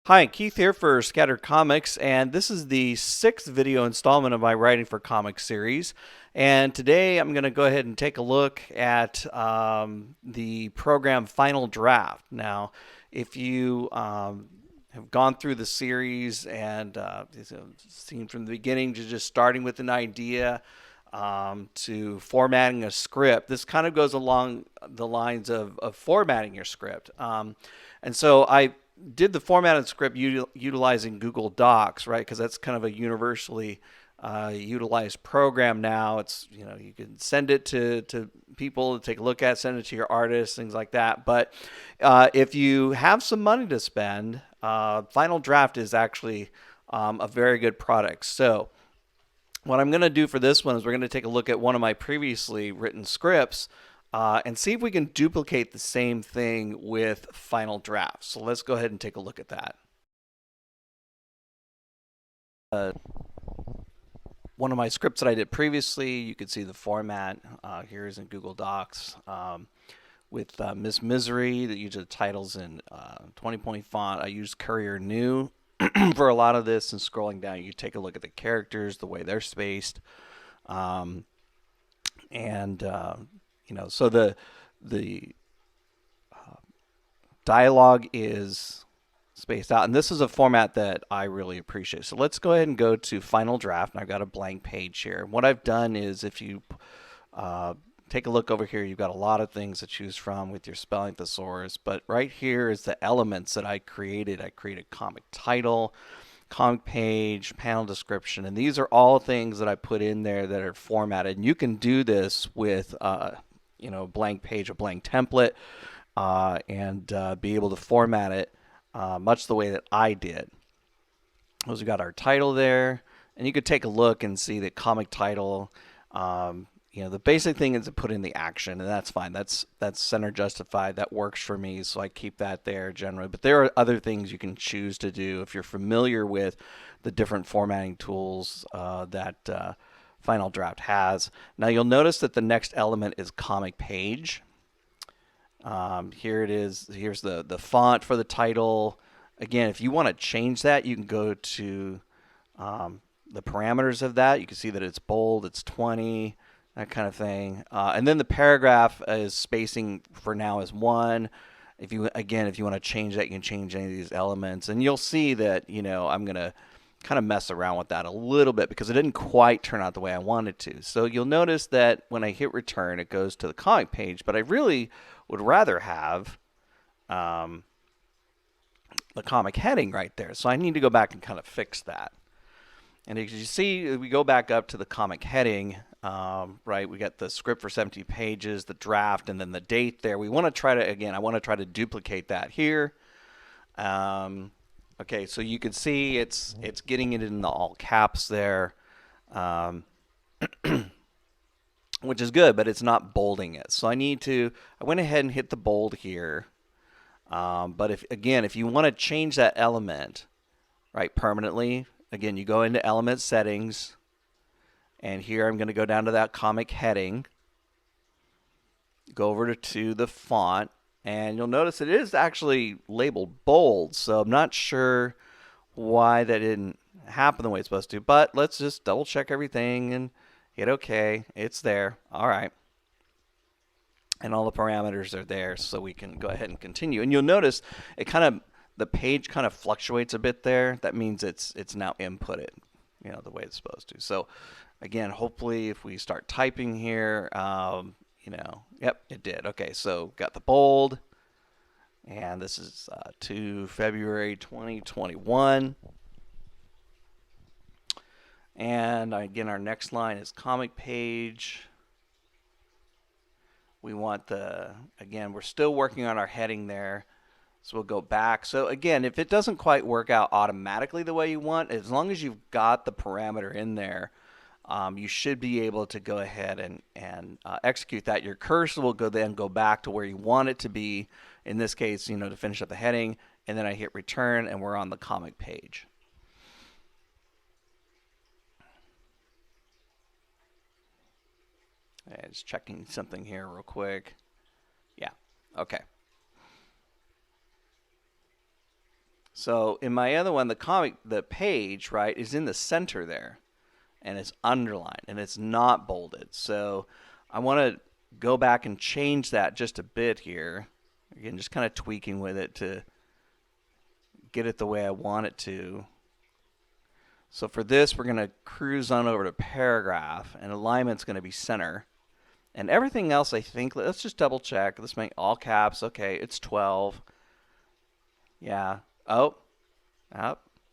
Hi, Keith here for Scattered Comics, and this is the sixth video installment of my Writing for Comics series. And today I'm going to go ahead and take a look at the program Final Draft. Now, if you have gone through the series and seen from the beginning to just starting with an idea to formatting a script, this kind of goes along the lines of formatting your script. And so I did the formatted script utilizing Google Docs, right? Because that's kind of a universally utilized program now. It's, you can send it to people to take a look at, send it to your artists, things like that. But if you have some money to spend, Final Draft is actually a very good product. So what I'm going to do for this one is we're going to take a look at one of my previously written scripts and see if we can duplicate the same thing with Final Draft. So let's go ahead and take a look at that. One of my scripts that I did previously, you could see the format here is in Google Docs with Miss Misery that uses the titles in 20-point font. I used Courier New for a lot of this, and scrolling down you take a look at the characters, the way they're spaced, so the dialogue is spaced out, and this is a format that I really appreciate. So let's go ahead and go to Final Draft, and I've got a blank page here. What I've done is, if you take a look over here, you've got a lot of things to choose from with your spelling thesaurus, but right here is the elements that I created. I created comic title, comic page, panel description, and these are all things that I put in there that are formatted. And you can do this with a blank page, a blank template, and be able to format it much the way that I did. So we got our title there, and you could take a look and see the comic title. The basic thing is to put in the action, and that's fine. That's center justified. That works for me, so I keep that there generally. But there are other things you can choose to do if you're familiar with the different formatting tools that Final Draft has. Now you'll notice that the next element is comic page. Here it is. Here's the font for the title. Again, if you want to change that, you can go to the parameters of that. You can see that it's bold, it's 20, that kind of thing. And then the paragraph is spacing for now is 1. If you want to change that, you can change any of these elements. And you'll see that, I'm going to kind of mess around with that a little bit because it didn't quite turn out the way I wanted to. So you'll notice that when I hit return, it goes to the comic page, but I really would rather have the comic heading right there. So I need to go back and kind of fix that. And as you see, we go back up to the comic heading, right? We got the script for 17 pages, the draft, and then the date there. We want to try to, I want to try to duplicate that here. Okay, so you can see it's getting it in the all caps there, which is good, but it's not bolding it. So I went ahead and hit the bold here. But if you want to change that element, right, permanently, again, you go into element settings, and here I'm going to go down to that comic heading, go over to the font, and you'll notice it is actually labeled bold, so I'm not sure why that didn't happen the way it's supposed to, but let's just double check everything and hit OK. It's there. All right. And all the parameters are there, so we can go ahead and continue. And you'll notice the page kind of fluctuates a bit there. That means it's now inputted, the way it's supposed to. So again, hopefully if we start typing here, yep, it did. Okay, so got the bold, and this is to February 2021. And again, our next line is comic page. We want we're still working on our heading there. So we'll go back. So again, if it doesn't quite work out automatically the way you want, as long as you've got the parameter in there, you should be able to go ahead and execute that. Your cursor will go back to where you want it to be. In this case, to finish up the heading, and then I hit return, and we're on the comic page. Just checking something here real quick. Yeah. Okay. So in my other one, the page, right, is in the center there, and it's underlined, and it's not bolded. So I want to go back and change that just a bit here. Again, just kind of tweaking with it to get it the way I want it to. So for this, we're going to cruise on over to paragraph, and alignment's going to be center. And everything else, I think, let's just double check. Let's make all caps. Okay, it's 12. Yeah. Oh,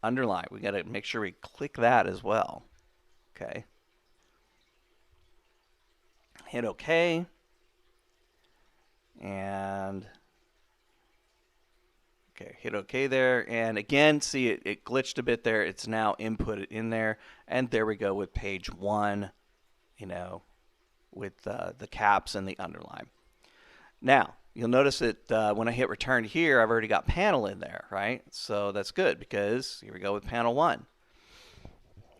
underline. We got to make sure we click that as well. Okay. Hit OK. And okay, hit OK there. And again, see it glitched a bit there. It's now inputted in there. And there we go with page 1, with the caps and the underline. Now, you'll notice that when I hit return here, I've already got panel in there, right? So that's good because here we go with panel 1.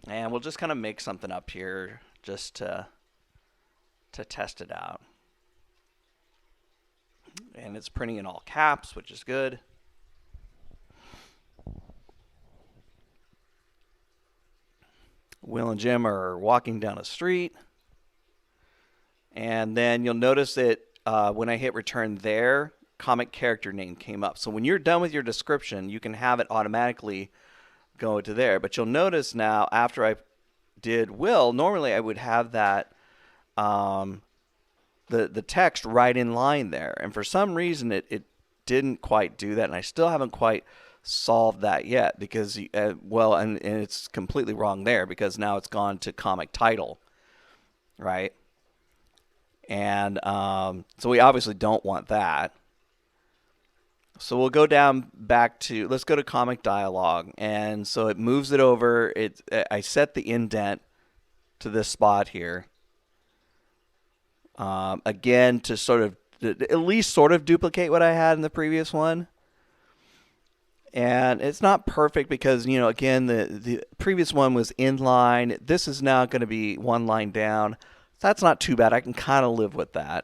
And we'll just kind of make something up here just to test it out. And it's printing in all caps, which is good. Will and Jim are walking down a street. And then you'll notice that when I hit return there, comic character name came up. So when you're done with your description, you can have it automatically go to there. But you'll notice now after I did Will, normally I would have that the text right in line there. And for some reason it didn't quite do that, and I still haven't quite solved that yet because, and it's completely wrong there because now it's gone to comic title, right? And so we obviously don't want that. So we'll go down back to, let's go to comic dialogue. And so it moves it over. I set the indent to this spot here. Again, to sort of, at least sort of duplicate what I had in the previous one. And it's not perfect because, again, the previous one was inline. This is now going to be one line down. That's not too bad. I can kind of live with that.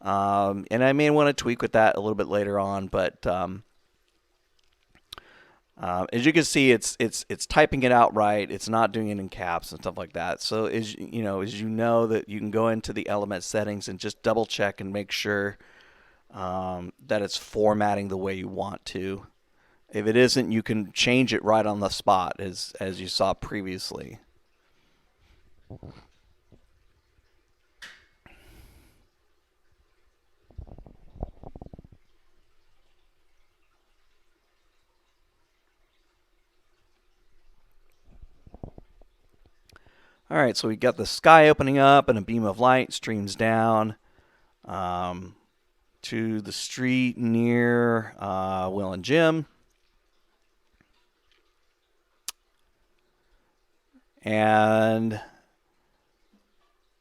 And I may want to tweak with that a little bit later on, but as you can see, it's typing it out right. It's not doing it in caps and stuff like that. So as you know that you can go into the element settings and just double check and make sure that it's formatting the way you want to. If it isn't, you can change it right on the spot as you saw previously. All right, so we got the sky opening up and a beam of light streams down to the street near Will and Jim. And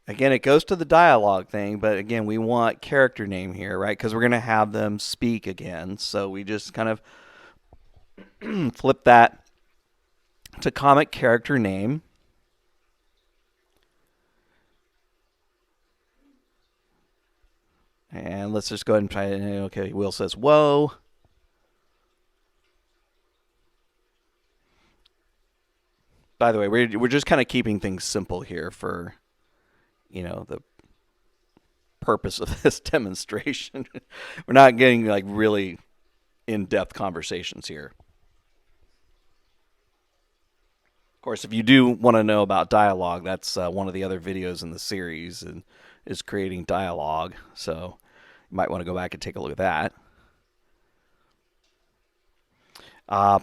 again, it goes to the dialogue thing, but again, we want character name here, right? Because we're going to have them speak again. So we just kind of flip that to comic character name. And let's just go ahead and try it. Okay, Will says, whoa. By the way, we're just kind of keeping things simple here for, the purpose of this demonstration. We're not getting like really in-depth conversations here. Of course, if you do want to know about dialogue, that's one of the other videos in the series and is creating dialogue. So you might want to go back and take a look at that.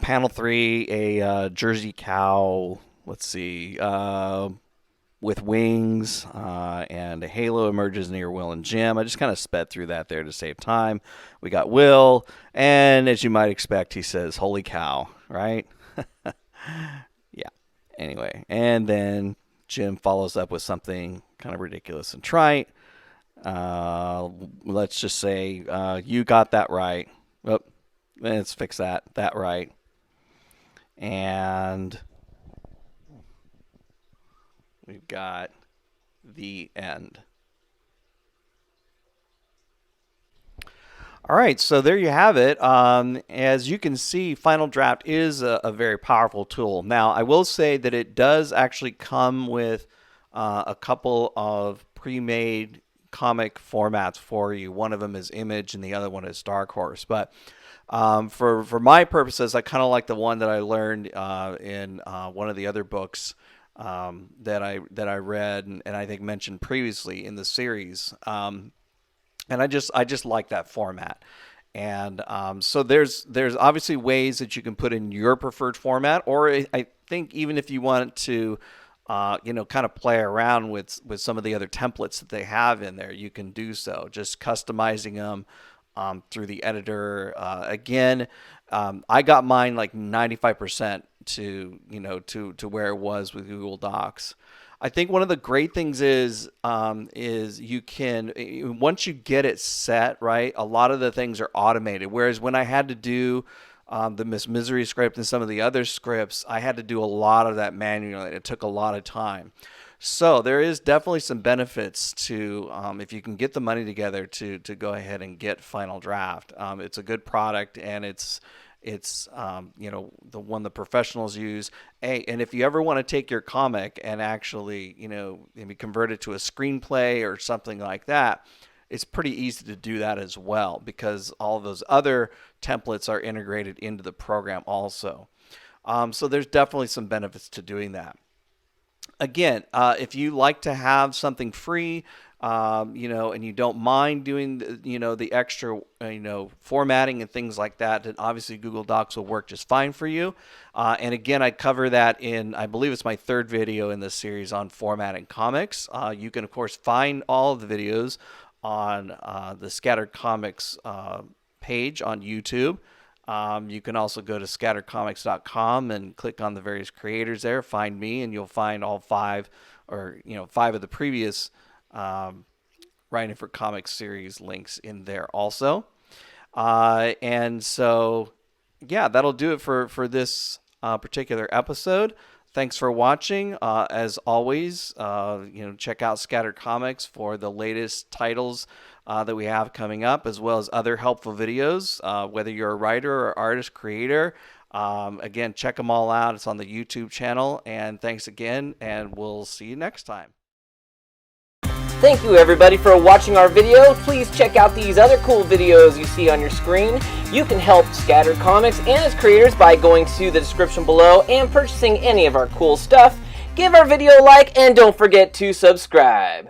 Panel 3, a Jersey cow, let's see, with wings and a halo emerges near Will and Jim. I just kind of sped through that there to save time. We got Will, and as you might expect, he says, holy cow, right? Yeah. Anyway, and then Jim follows up with something kind of ridiculous and trite. Let's just say, you got that right. Oh, let's fix that right. And we've got the end. All right, so there you have it. As you can see, Final Draft is a very powerful tool. Now, I will say that it does actually come with a couple of pre-made comic formats for you. One of them is Image, and the other one is Dark Horse. But for my purposes, I kind of like the one that I learned in one of the other books that I read and I think mentioned previously in the series. And I just like that format. And so there's obviously ways that you can put in your preferred format, or I think even if you want to, kind of play around with some of the other templates that they have in there, you can do so. Just customizing them through the editor. Again, I got mine like 95% to where it was with Google Docs. I think one of the great things is you can, once you get it set, right, a lot of the things are automated. Whereas when I had to do the Miss Misery script and some of the other scripts, I had to do a lot of that manually. It took a lot of time. So there is definitely some benefits to, if you can get the money together to go ahead and get Final Draft. It's a good product, and it's the one the professionals use. And if you ever want to take your comic and actually maybe convert it to a screenplay or something like that, it's pretty easy to do that as well, because all of those other templates are integrated into the program also. So there's definitely some benefits to doing that. Again, if you like to have something free, and you don't mind doing the extra, formatting and things like that, then obviously Google Docs will work just fine for you. And again, I cover that in, I believe it's my third video in this series on formatting comics. You can, of course, find all of the videos on the Scattered Comics page on YouTube. You can also go to scattercomics.com and click on the various creators there, find me, and you'll find all five of the previous Writing for Comics series links in there also. And so, yeah, that'll do it for this particular episode. Thanks for watching. As always, check out Scattered Comics for the latest titles that we have coming up, as well as other helpful videos, whether you're a writer or artist, creator. Again, check them all out. It's on the YouTube channel. And thanks again, and we'll see you next time. Thank you everybody for watching our video. Please check out these other cool videos you see on your screen. You can help Scattered Comics and its creators by going to the description below and purchasing any of our cool stuff. Give our video a like and don't forget to subscribe.